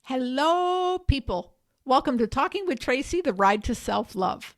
Hello, people. Welcome to Talking with Tracey, the Ride to Self-Love.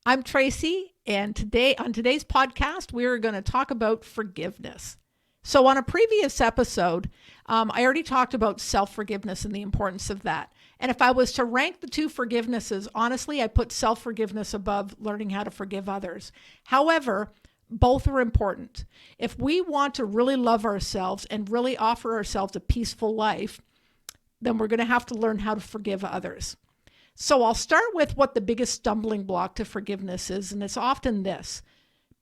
I'm Tracey, and on today's podcast, we're going to talk about forgiveness. So on a previous episode, I already talked about self-forgiveness and the importance of that. And if I was to rank the two forgivenesses, honestly, I put self-forgiveness above learning how to forgive others. However, both are important. If we want to really love ourselves and really offer ourselves a peaceful life, then we're going to have to learn how to forgive others. So I'll start with what the biggest stumbling block to forgiveness is, and it's often this.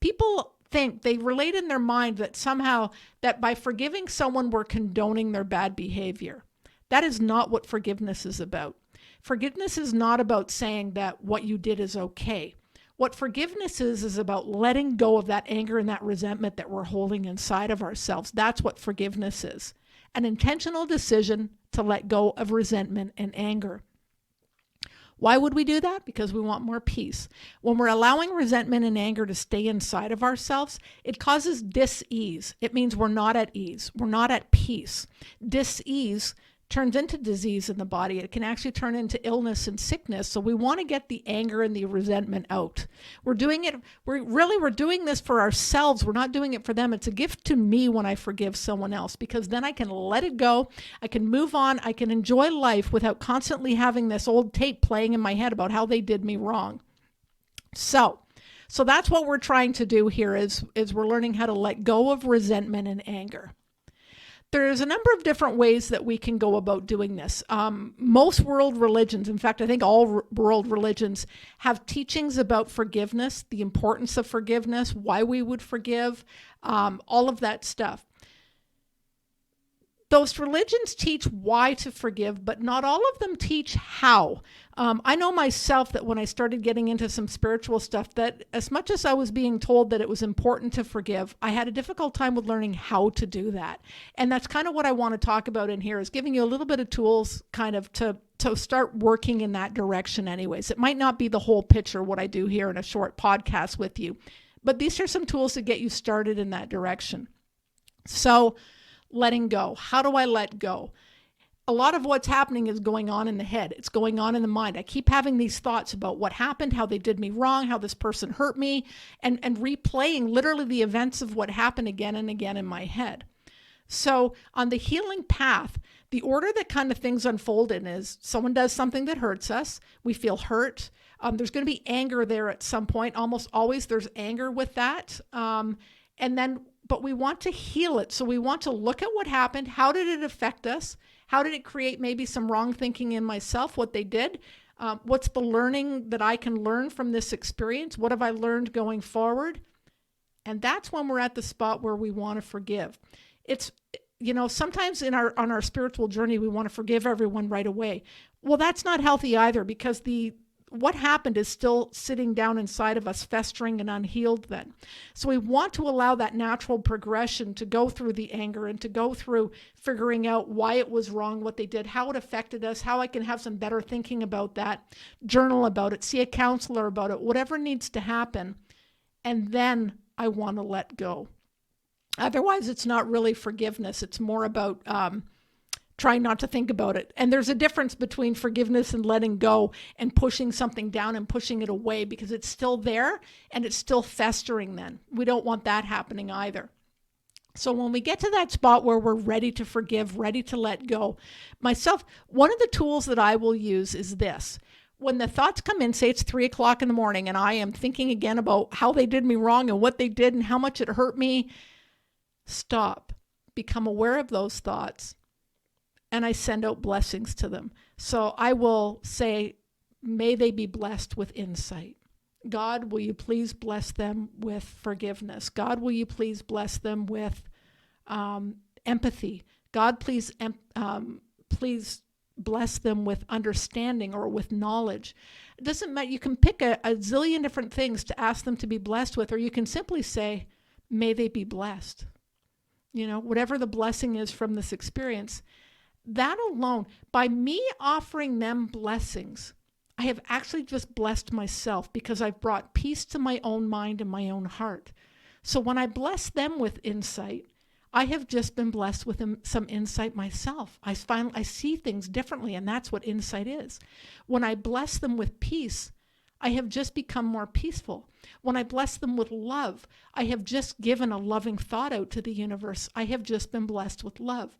People think, they relate in their mind that somehow that by forgiving someone, we're condoning their bad behavior. That is not what forgiveness is about. Forgiveness is not about saying that what you did is okay. What forgiveness is about letting go of that anger and that resentment that we're holding inside of ourselves. That's what forgiveness is. An intentional decision to let go of resentment and anger. Why would we do that? Because we want more peace. When we're allowing resentment and anger to stay inside of ourselves, it causes dis-ease. It means we're not at ease. We're not at peace. Dis-ease turns into disease in the body. It can actually turn into illness and sickness. So we want to get the anger and the resentment out. We're doing this for ourselves. We're not doing it for them. It's a gift to me when I forgive someone else, because then I can let it go. I can move on. I can enjoy life without constantly having this old tape playing in my head about how they did me wrong. So that's what we're trying to do here is we're learning how to let go of resentment and anger. There's a number of different ways that we can go about doing this. Most world religions, in fact, I think all world religions have teachings about forgiveness, the importance of forgiveness, why we would forgive, all of that stuff. Those religions teach why to forgive, but not all of them teach how. I know myself that when I started getting into some spiritual stuff, that as much as I was being told that it was important to forgive, I had a difficult time with learning how to do that. And that's kind of what I want to talk about in here, is giving you a little bit of tools kind of to start working in that direction anyways. It might not be the whole picture, what I do here in a short podcast with you, but these are some tools to get you started in that direction. So, letting go. How do I let go? A lot of what's happening is going on in the head. It's going on in the mind. I keep having these thoughts about what happened, how they did me wrong, how this person hurt me, and replaying literally the events of what happened again and again in my head. So on the healing path, the order that kind of things unfold in is someone does something that hurts us. We feel hurt. There's going to be anger there at some point. Almost always there's anger with that. But we want to heal it. So we want to look at what happened. How did it affect us? How did it create maybe some wrong thinking in myself, what they did? What's the learning that I can learn from this experience? What have I learned going forward? And that's when we're at the spot where we want to forgive. It's, sometimes on our spiritual journey, we want to forgive everyone right away. Well, that's not healthy either, because what happened is still sitting down inside of us, festering and unhealed then. So we want to allow that natural progression to go through the anger and to go through figuring out why it was wrong, what they did, how it affected us, how I can have some better thinking about that, journal about it, see a counselor about it, whatever needs to happen. And then I want to let go. Otherwise, it's not really forgiveness. It's more about trying not to think about it. And there's a difference between forgiveness and letting go and pushing something down and pushing it away, because it's still there and it's still festering then. We don't want that happening either. So when we get to that spot where we're ready to forgive, ready to let go, one of the tools that I will use is this. When the thoughts come in, say it's 3:00 in the morning and I am thinking again about how they did me wrong and what they did and how much it hurt me, stop, become aware of those thoughts, and I send out blessings to them. So I will say, may they be blessed with insight. God, will you please bless them with forgiveness? God, will you please bless them with empathy? God, please bless them with understanding or with knowledge. It doesn't matter. You can pick a zillion different things to ask them to be blessed with, or you can simply say, may they be blessed. Whatever the blessing is from this experience. That alone, by me offering them blessings, I have actually just blessed myself, because I've brought peace to my own mind and my own heart. So when I bless them with insight, I have just been blessed with some insight myself. I see things differently, and that's what insight is. When I bless them with peace, I have just become more peaceful. When I bless them with love, I have just given a loving thought out to the universe. I have just been blessed with love.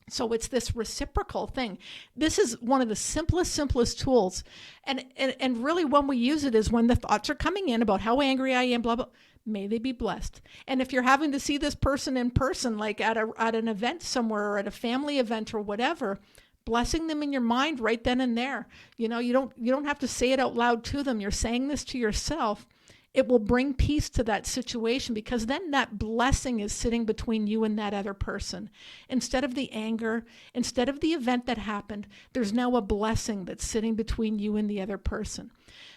So it's this reciprocal thing. This is one of the simplest tools. And really when we use it is when the thoughts are coming in about how angry I am, blah, blah, may they be blessed. And if you're having to see this person in person, like at an event somewhere or at a family event or whatever, blessing them in your mind right then and there. You don't have to say it out loud to them. You're saying this to yourself. It will bring peace to that situation because then that blessing is sitting between you and that other person. Instead of the anger, instead of the event that happened, there's now a blessing that's sitting between you and the other person.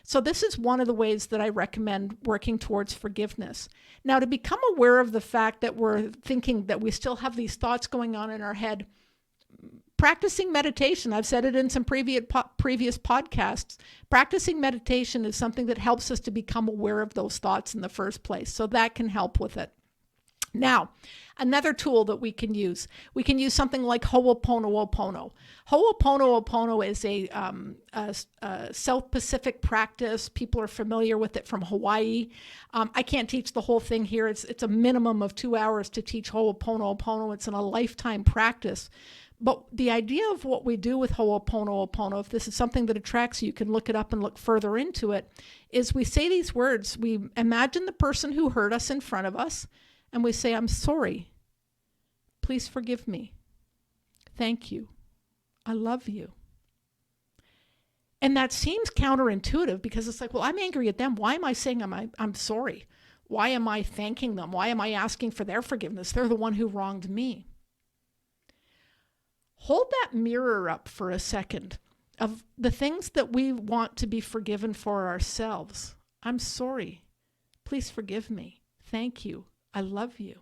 So this is one of the ways that I recommend working towards forgiveness. Now, to become aware of the fact that we're thinking that we still have these thoughts going on in our head, practicing meditation, I've said it in some previous podcasts, practicing meditation is something that helps us to become aware of those thoughts in the first place. So that can help with it. Now, another tool that we can use something like Ho'oponopono. Ho'oponopono is a South Pacific practice. People are familiar with it from Hawaii. I can't teach the whole thing here. It's a minimum of 2 hours to teach Ho'oponopono. It's in a lifetime practice. But the idea of what we do with Ho'oponopono, if this is something that attracts you, you can look it up and look further into it, is we say these words. We imagine the person who hurt us in front of us, and we say, I'm sorry. Please forgive me. Thank you. I love you. And that seems counterintuitive because it's like, well, I'm angry at them. Why am I saying I'm sorry? Why am I thanking them? Why am I asking for their forgiveness? They're the one who wronged me. Hold that mirror up for a second of the things that we want to be forgiven for ourselves. I'm sorry. Please forgive me. Thank you. I love you.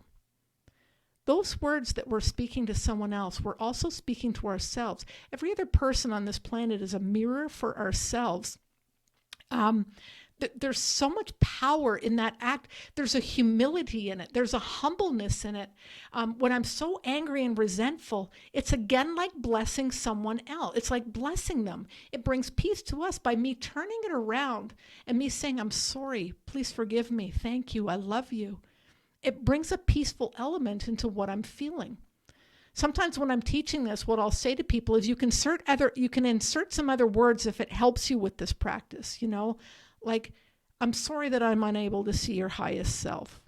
Those words that we're speaking to someone else, we're also speaking to ourselves. Every other person on this planet is a mirror for ourselves. There's so much power in that act. There's a humility in it. There's a humbleness in it. When I'm so angry and resentful, it's again like blessing someone else. It's like blessing them. It brings peace to us by me turning it around and me saying, I'm sorry, please forgive me. Thank you. I love you. It brings a peaceful element into what I'm feeling. Sometimes when I'm teaching this, what I'll say to people is you can insert some other words if it helps you with this practice, like, I'm sorry that I'm unable to see your highest self.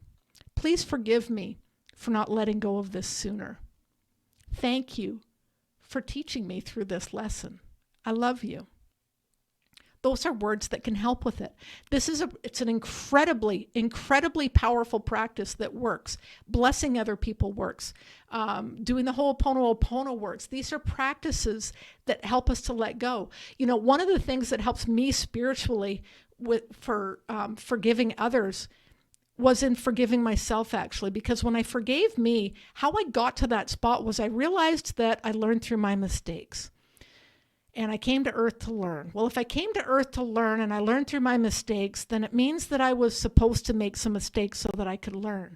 Please forgive me for not letting go of this sooner. Thank you for teaching me through this lesson. I love you. Those are words that can help with it. It's an incredibly, incredibly powerful practice that works. Blessing other people works. Doing the Ho'oponopono works. These are practices that help us to let go. One of the things that helps me spiritually for forgiving others was in forgiving myself, actually, because when I forgave me, how I got to that spot was I realized that I learned through my mistakes. And I came to earth to learn. Well, if I came to earth to learn and I learned through my mistakes, then it means that I was supposed to make some mistakes so that I could learn.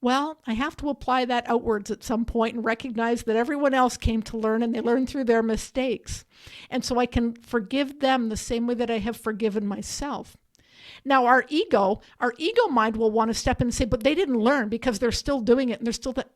Well, I have to apply that outwards at some point and recognize that everyone else came to learn and they learned through their mistakes. And so I can forgive them the same way that I have forgiven myself. Now, our ego mind will want to step in and say, but they didn't learn because they're still doing it and they're still that.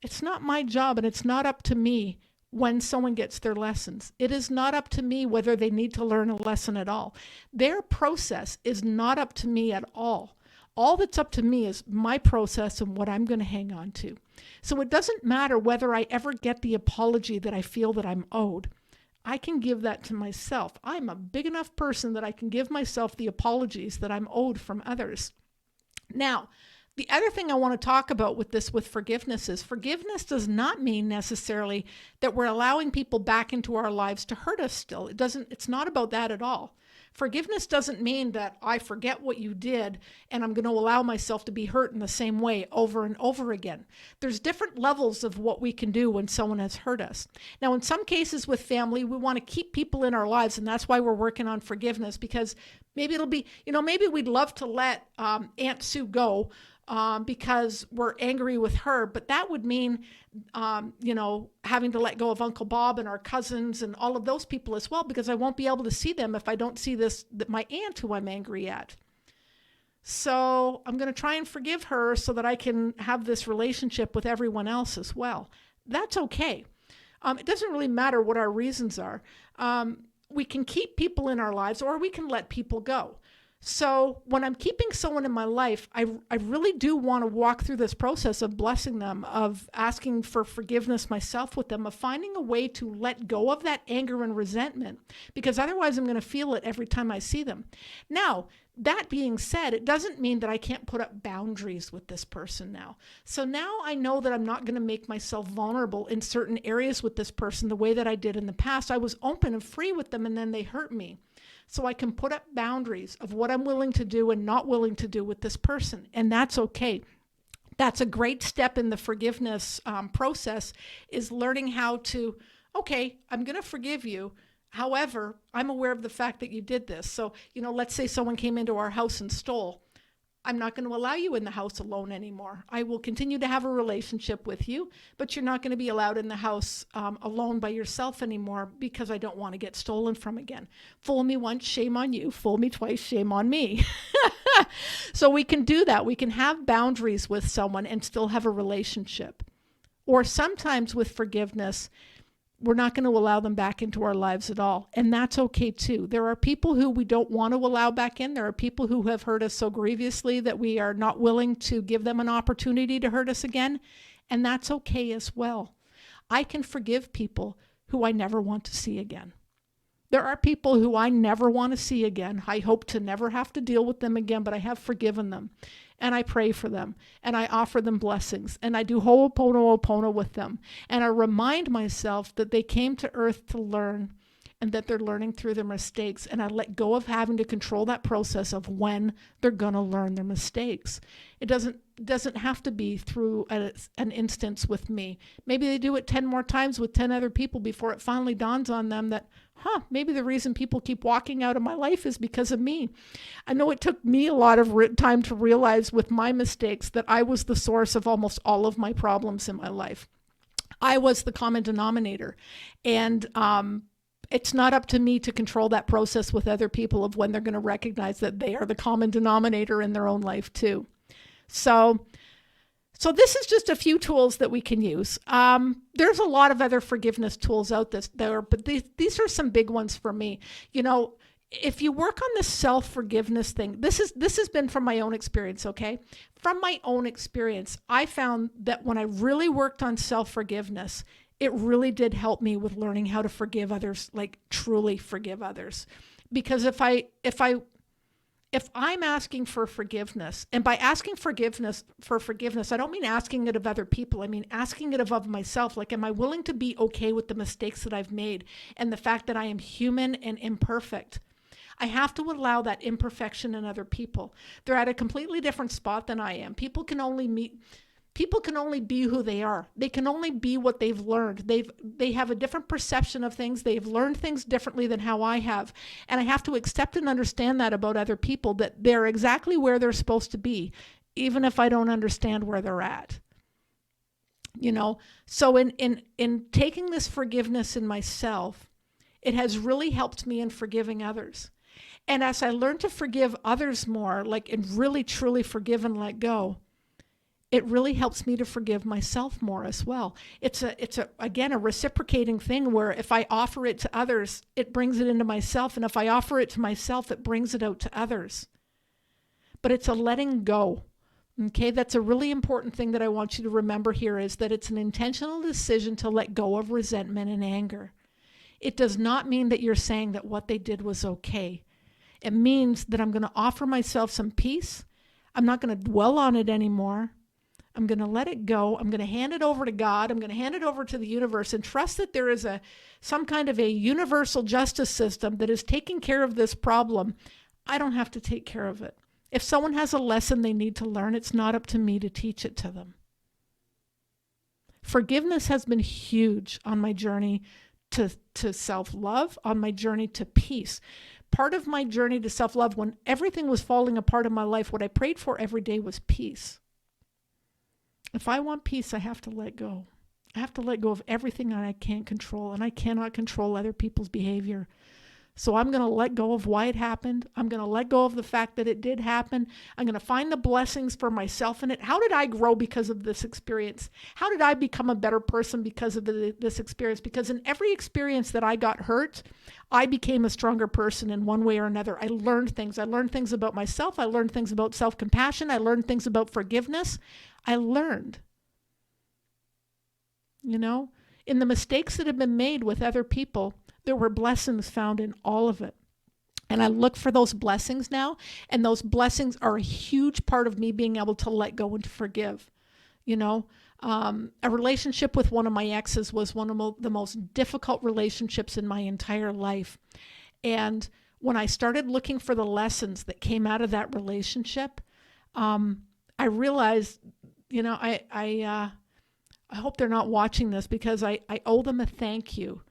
It's not my job and it's not up to me when someone gets their lessons. It is not up to me whether they need to learn a lesson at all. Their process is not up to me at all. All that's up to me is my process and what I'm going to hang on to. So it doesn't matter whether I ever get the apology that I feel that I'm owed. I can give that to myself. I'm a big enough person that I can give myself the apologies that I'm owed from others. Now, the other thing I want to talk about with forgiveness is forgiveness does not mean necessarily that we're allowing people back into our lives to hurt us still. It's not about that at all. Forgiveness doesn't mean that I forget what you did and I'm going to allow myself to be hurt in the same way over and over again. There's different levels of what we can do when someone has hurt us. Now, in some cases with family, we want to keep people in our lives, and that's why we're working on forgiveness, because maybe it'll be, maybe we'd love to let Aunt Sue go because we're angry with her, but that would mean, having to let go of Uncle Bob and our cousins and all of those people as well, because I won't be able to see them if I don't see my aunt who I'm angry at. So I'm going to try and forgive her so that I can have this relationship with everyone else as well. That's okay. It doesn't really matter what our reasons are. We can keep people in our lives, or we can let people go. So when I'm keeping someone in my life, I really do want to walk through this process of blessing them, of asking for forgiveness myself with them, of finding a way to let go of that anger and resentment, because otherwise I'm going to feel it every time I see them. Now, that being said, it doesn't mean that I can't put up boundaries with this person now. So now I know that I'm not going to make myself vulnerable in certain areas with this person the way that I did in the past. I was open and free with them, and then they hurt me. So I can put up boundaries of what I'm willing to do and not willing to do with this person. And that's okay. That's a great step in the forgiveness process, is learning how to, okay, I'm going to forgive you. However, I'm aware of the fact that you did this. So, let's say someone came into our house and stole. I'm not going to allow you in the house alone anymore. I will continue to have a relationship with you, but you're not going to be allowed in the house alone by yourself anymore, because I don't want to get stolen from again. Fool me once, shame on you. Fool me twice, shame on me. So we can do that. We can have boundaries with someone and still have a relationship. Or sometimes with forgiveness, we're not going to allow them back into our lives at all. And that's okay too. There are people who we don't want to allow back in. There are people who have hurt us so grievously that we are not willing to give them an opportunity to hurt us again. And that's okay as well. I can forgive people who I never want to see again. There are people who I never want to see again. I hope to never have to deal with them again, but I have forgiven them. And I pray for them, and I offer them blessings, and I do ho'oponopono with them. And I remind myself that they came to earth to learn, and that they're learning through their mistakes. And I let go of having to control that process of when they're going to learn their mistakes. It doesn't have to be through an instance with me. Maybe they do it 10 more times with 10 other people before it finally dawns on them that, maybe the reason people keep walking out of my life is because of me. I know it took me a lot of time to realize with my mistakes that I was the source of almost all of my problems in my life. I was the common denominator. And it's not up to me to control that process with other people of when they're going to recognize that they are the common denominator in their own life too. So this is just a few tools that we can use. There's a lot of other forgiveness tools out there, but these are some big ones for me. If you work on the self-forgiveness thing, this has been from my own experience, okay? From my own experience, I found that when I really worked on self-forgiveness, it really did help me with learning how to forgive others, like truly forgive others. Because if I'm asking for forgiveness, and by asking forgiveness, I don't mean asking it of other people. I mean asking it of myself. Like, am I willing to be okay with the mistakes that I've made and the fact that I am human and imperfect? I have to allow that imperfection in other people. They're at a completely different spot than I am. People can only be who they are. They can only be what they've learned. They have a different perception of things. They've learned things differently than how I have. And I have to accept and understand that about other people, that they're exactly where they're supposed to be, even if I don't understand where they're at. So in taking this forgiveness in myself, it has really helped me in forgiving others. And as I learn to forgive others more, and really truly forgive and let go, it really helps me to forgive myself more as well. It's again, a reciprocating thing where if I offer it to others, it brings it into myself. And if I offer it to myself, it brings it out to others. But it's a letting go. Okay, that's a really important thing that I want you to remember here, is that it's an intentional decision to let go of resentment and anger. It does not mean that you're saying that what they did was okay. It means that I'm going to offer myself some peace. I'm not going to dwell on it anymore. I'm going to let it go. I'm going to hand it over to God. I'm going to hand it over to the universe and trust that there is some kind of a universal justice system that is taking care of this problem. I don't have to take care of it. If someone has a lesson they need to learn, it's not up to me to teach it to them. Forgiveness has been huge on my journey to self-love, on my journey to peace. Part of my journey to self-love, when everything was falling apart in my life, what I prayed for every day was peace. If I want peace, I have to let go. I have to let go of everything that I can't control, and I cannot control other people's behavior. So I'm going to let go of why it happened. I'm going to let go of the fact that it did happen. I'm going to find the blessings for myself in it. How did I grow because of this experience? How did I become a better person because of this experience? Because in every experience that I got hurt, I became a stronger person in one way or another. I learned things. I learned things about myself. I learned things about self-compassion. I learned things about forgiveness. I learned. You know, in the mistakes that have been made with other people, there were blessings found in all of it. And I look for those blessings now, and those blessings are a huge part of me being able to let go and to forgive. You know, a relationship with one of my exes was one of the most difficult relationships in my entire life. And when I started looking for the lessons that came out of that relationship, I realized, you know, I hope they're not watching this, because I owe them a thank you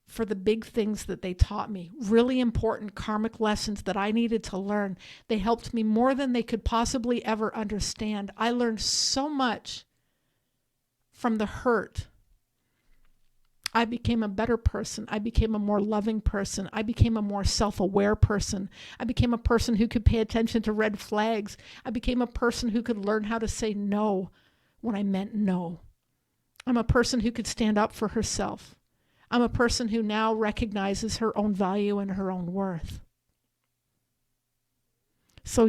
for the big things that they taught me, really important karmic lessons that I needed to learn. They helped me more than they could possibly ever understand. I learned so much from the hurt. I became a better person. I became a more loving person. I became a more self-aware person. I became a person who could pay attention to red flags. I became a person who could learn how to say no when I meant no. I'm a person who could stand up for herself. I'm a person who now recognizes her own value and her own worth. So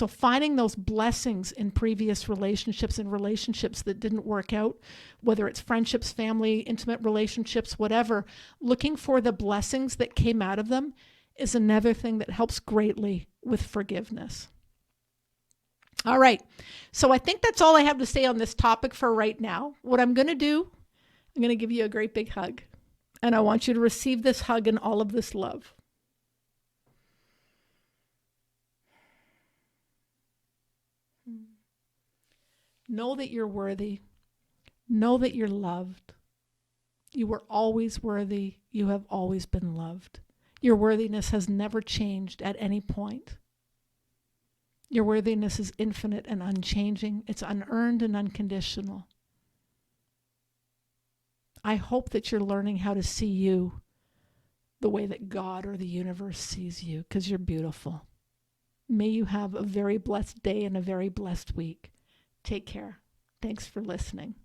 finding those blessings in previous relationships and relationships that didn't work out, whether it's friendships, family, intimate relationships, whatever, looking for the blessings that came out of them is another thing that helps greatly with forgiveness. All right, so I think that's all I have to say on this topic for right now. What I'm going to do, I'm going to give you a great big hug. And I want you to receive this hug and all of this love. Know that you're worthy. Know that you're loved. You were always worthy. You have always been loved. Your worthiness has never changed at any point. Your worthiness is infinite and unchanging. It's unearned and unconditional. I hope that you're learning how to see you the way that God or the universe sees you, because you're beautiful. May you have a very blessed day and a very blessed week. Take care. Thanks for listening.